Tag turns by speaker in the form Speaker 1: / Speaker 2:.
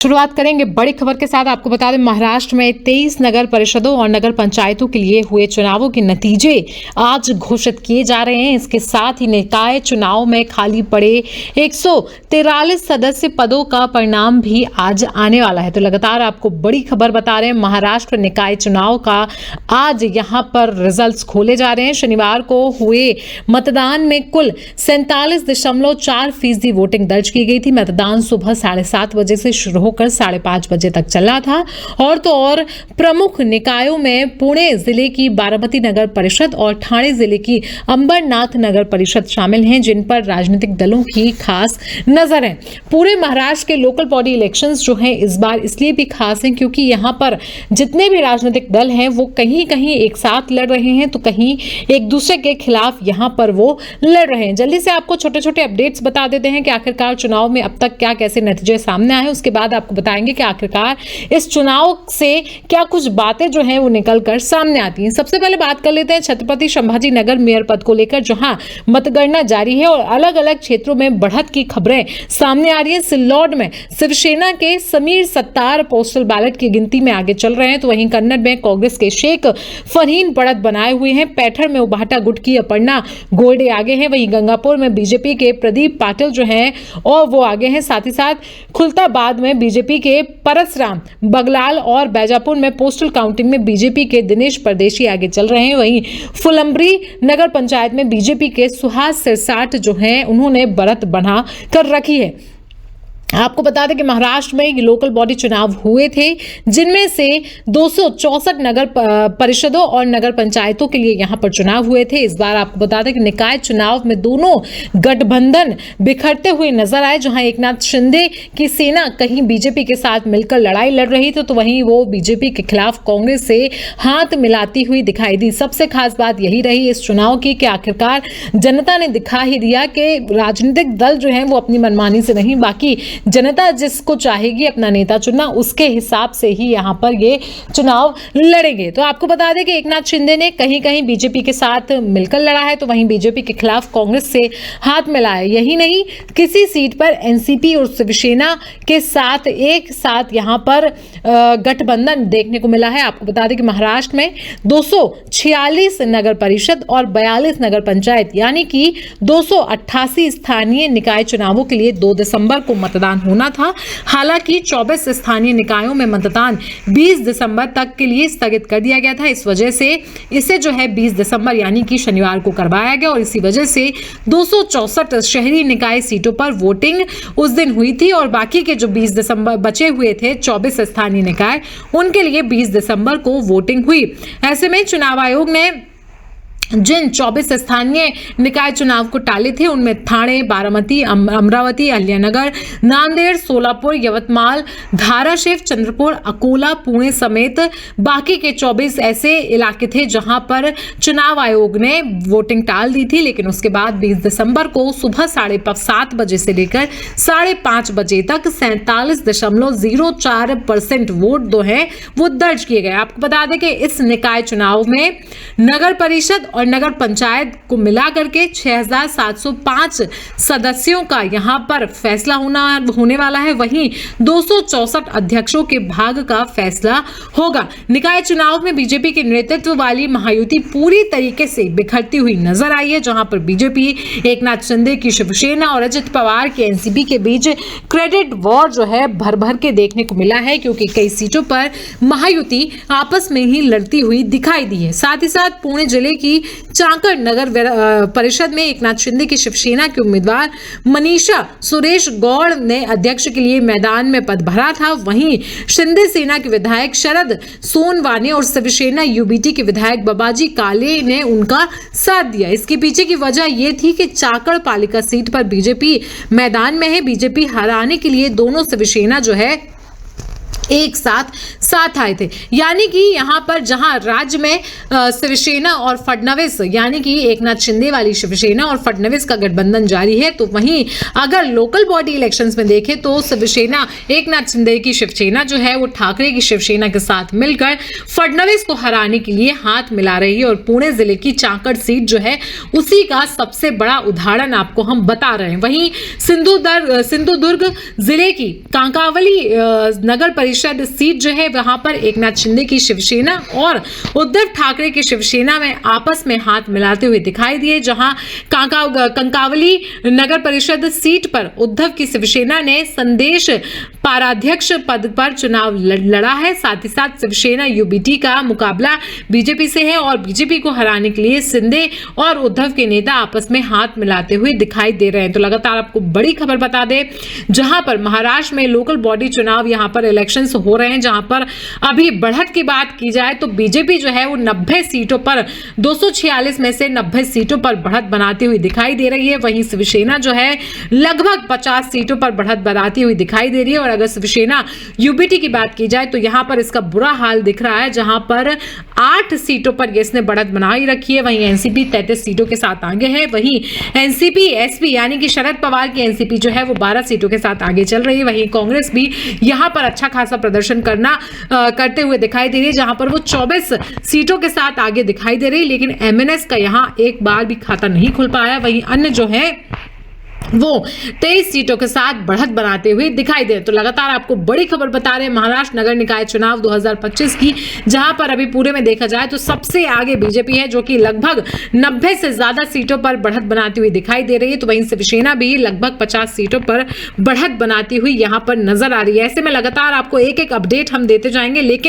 Speaker 1: शुरुआत करेंगे बड़ी खबर के साथ। आपको बता दें, महाराष्ट्र में 23 नगर परिषदों और नगर पंचायतों के लिए हुए चुनावों के नतीजे आज घोषित किए जा रहे हैं। इसके साथ ही निकाय चुनाव में खाली पड़े 143 सदस्य पदों का परिणाम भी आज आने वाला है। तो लगातार आपको बड़ी खबर बता रहे हैं, महाराष्ट्र निकाय चुनाव का आज यहां पर रिजल्ट्स खोले जा रहे हैं। शनिवार को हुए मतदान में कुल 47.4% वोटिंग दर्ज की गई थी। मतदान सुबह 7:30 बजे से शुरू होकर 5:30 बजे तक चला था। और तो और प्रमुख निकायों में पुणे जिले की बारामती नगर परिषद और ठाणे जिले की अंबरनाथ नगर परिषद शामिल हैं, जिन पर राजनीतिक दलों की खास नजर है। पूरे महाराष्ट्र के लोकल बॉडी इलेक्शंस जो हैं इस बार इसलिए भी खास हैं क्योंकि यहां पर जितने भी राजनीतिक दल हैं वो कहीं कहीं एक साथ लड़ रहे हैं तो कहीं एक दूसरे के खिलाफ यहां पर वो लड़ रहे हैं। जल्दी से आपको छोटे छोटे अपडेट्स बता देते हैं कि आखिरकार चुनाव में अब तक क्या कैसे नतीजे सामने आए। उसके बाद आपको बताएंगे कि आखिरकार इस चुनाव से क्या कुछ बातें जो हैं वो निकल कर सामने आती हैं। सबसे पहले बात कर लेते हैं छत्रपति संभाजी नगर मेयर पद को लेकर, जहां मतगणना जारी है और अलग अलग क्षेत्रों में बढ़त की खबरें सामने आ रही है। सिल्लोड में शिवसेना के समीर सत्तार पोस्टल बैलेट की गिनती में आगे चल रहे हैं, तो वहीं कन्नड़ में कांग्रेस के शेख फरहीन बढ़त बनाए हुए हैं। पैठर में उबाटा गुट की अपर्णा गोल्डे आगे हैं। वहीं गंगापुर में बीजेपी के प्रदीप पाटिल जो हैं और वो आगे हैं। साथ ही साथ खुलताबाद में बीजेपी के परसराम बगलाल और बैजापुर में पोस्टल काउंटिंग में बीजेपी के दिनेश परदेशी आगे चल रहे हैं। वहीं फुलंब्री नगर पंचायत में बीजेपी के सुहास सिरसाट जो हैं उन्होंने बढ़त बना कर रखी है। आपको बता दें कि महाराष्ट्र में ये लोकल बॉडी चुनाव हुए थे, जिनमें से 264 नगर परिषदों और नगर पंचायतों के लिए यहां पर चुनाव हुए थे। इस बार आपको बता दें कि निकाय चुनाव में दोनों गठबंधन बिखरते हुए नजर आए। जहां एकनाथ शिंदे की सेना कहीं बीजेपी के साथ मिलकर लड़ाई लड़ रही थी तो वहीं वो बीजेपी के खिलाफ कांग्रेस से हाथ मिलाती हुई दिखाई दी। सबसे खास बात यही रही इस चुनाव की कि आखिरकार जनता ने दिखा ही दिया कि राजनीतिक दल जो हैं वो अपनी मनमानी से नहीं, बाकी जनता जिसको चाहेगी अपना नेता चुनना उसके हिसाब से ही यहां पर ये चुनाव लड़ेंगे। तो आपको बता दें कि एकनाथ शिंदे ने कहीं कहीं बीजेपी के साथ मिलकर लड़ा है तो वहीं बीजेपी के खिलाफ कांग्रेस से हाथ मिलाया। यही नहीं, किसी सीट पर एनसीपी और शिवसेना के साथ एक साथ यहां पर गठबंधन देखने को मिला है। आपको बता दें कि महाराष्ट्र में 246 नगर परिषद और 42 नगर पंचायत यानी कि 288 स्थानीय निकाय चुनावों के लिए 2 दिसंबर को मतदान होना था। हालांकि 24 स्थानीय निकायों में मतदान 20 दिसंबर तक के लिए स्थगित कर दिया गया था। इस वजह से इसे जो है 20 दिसंबर यानी कि शनिवार को करवाया गया और इसी वजह से 264 शहरी निकाय सीटों पर वोटिंग उस दिन हुई थी और बाकी के जो 20 दिसंबर बचे हुए थे 24 स्थानीय निकाय, उनके लिए 20 दिसंबर को वोटिंग हुई। ऐसे में चुनाव आयोग ने जिन 24 स्थानीय निकाय चुनाव को टाले थे उनमें ठाणे, बारामती, अमरावती, अहिल्यानगर, नांदेड़, सोलापुर, यवतमाल, धाराशिव, चंद्रपुर, अकोला, पुणे समेत बाकी के 24 ऐसे इलाके थे जहां पर चुनाव आयोग ने वोटिंग टाल दी थी। लेकिन उसके बाद 20 दिसंबर को सुबह 7:30 बजे से लेकर 5:30 बजे तक 47.04% वोट जो है वो दर्ज किए गए। आपको बता दें कि इस निकाय चुनाव में नगर परिषद और नगर पंचायत को मिला करके 6705 सदस्यों का यहां पर फैसला होने वाला है। वहीं 264 अध्यक्षों के भाग का फैसला होगा। निकाय चुनाव में बीजेपी के नेतृत्व वाली महायुति पूरी तरीके से बिखरती हुई नजर आई है, जहां पर बीजेपी, एकनाथ शिंदे की शिवसेना और अजित पवार के एनसीपी के बीच क्रेडिट वॉर जो है भर भर के देखने को मिला है, क्योंकि कई सीटों पर महायुति आपस में ही लड़ती हुई दिखाई दी है। साथ ही साथ पुणे जिले की चांकड़ नगर परिषद में एकनाथ शिंदे की शिवसेना के उम्मीदवार मनीषा सुरेश गौड़ ने अध्यक्ष के लिए मैदान में पद भरा था। वहीं शिंदे सेना के विधायक शरद सोनवाने और शिवसेना यूबीटी के विधायक बाबाजी काले ने उनका साथ दिया। इसके पीछे की वजह यह थी कि चाकड़ पालिका सीट पर बीजेपी मैदान में है। बीजेपी हराने के लिए दोनों शिवसेना जो है एक साथ आए थे। यानी कि यहाँ पर जहाँ राज्य में शिवसेना और फडणवीस यानी कि एकनाथ शिंदे वाली शिवसेना और फडणवीस का गठबंधन जारी है, तो वहीं अगर लोकल बॉडी इलेक्शंस में देखें तो शिवसेना एकनाथ शिंदे की शिवसेना जो है वो ठाकरे की शिवसेना के साथ मिलकर फडणवीस को हराने के लिए हाथ मिला रही है। और पुणे जिले की चाकड़ सीट जो है उसी का सबसे बड़ा उदाहरण आपको हम बता रहे हैं। वहीं सिंधुदुर्ग जिले की कांकावली नगर परिषद सीट जो है वहां पर एकनाथ शिंदे की शिवसेना और उद्धव ठाकरे की शिवसेना में आपस में हाथ मिलाते हुए दिखाई दिए। जहां कंकावली नगर परिषद सीट पर उद्धव की शिवसेना ने संदेश पाराध्यक्ष पद पर चुनाव लड़ा है। साथ ही साथ शिवसेना यूबीटी का मुकाबला बीजेपी से है और बीजेपी को हराने के लिए शिंदे और उद्धव के नेता आपस में हाथ मिलाते हुए दिखाई दे रहे हैं। तो लगातार आपको बड़ी खबर बता दें, जहां पर महाराष्ट्र में लोकल बॉडी चुनाव यहां पर इलेक्शंस हो रहे हैं, जहां पर अभी बढ़त की बात की जाए तो बीजेपी जो है वो 90 सीटों पर 246 में से 90 सीटों पर बढ़त बनाती हुई दिखाई दे रही है। वहीं शिवसेना जो है लगभग 50 सीटों पर बढ़त बनाती हुई दिखाई दे रही है। और अगर शिवसेना यूबीटी की बात की जाए तो यहां पर इसका बुरा हाल दिख रहा है, जहां पर 8 सीटों पर इसने बढ़त बनाई रखी है। वहीं एनसीपी 33 सीटों के साथ आगे है। वहीं एनसीपी एसपी यानी कि शरद पवार की एनसीपी जो है वो 12 सीटों के साथ आगे चल रही है। वहीं कांग्रेस भी यहां पर अच्छा खासा प्रदर्शन करते हुए दिखाई दे रही है, जहां पर वो 24 सीटों के साथ आगे दिखाई दे रही है। लेकिन एमएनएस का यहां एक बार भी खाता नहीं खुल पाया। वहीं अन्य जो है वो 23 सीटों के साथ बढ़त बनाते हुए दिखाई दे। तो लगातार आपको बड़ी खबर बता रहे हैं महाराष्ट्र नगर निकाय चुनाव 2025 की, जहां पर अभी पूरे में देखा जाए तो सबसे आगे बीजेपी है, जो कि लगभग 90 से ज्यादा सीटों पर बढ़त बनाती हुई दिखाई दे रही है। तो वहीं शिवसेना भी लगभग 50 सीटों पर बढ़त बनाती हुई यहां पर नजर आ रही है। ऐसे में लगातार आपको एक एक अपडेट हम देते जाएंगे, लेकिन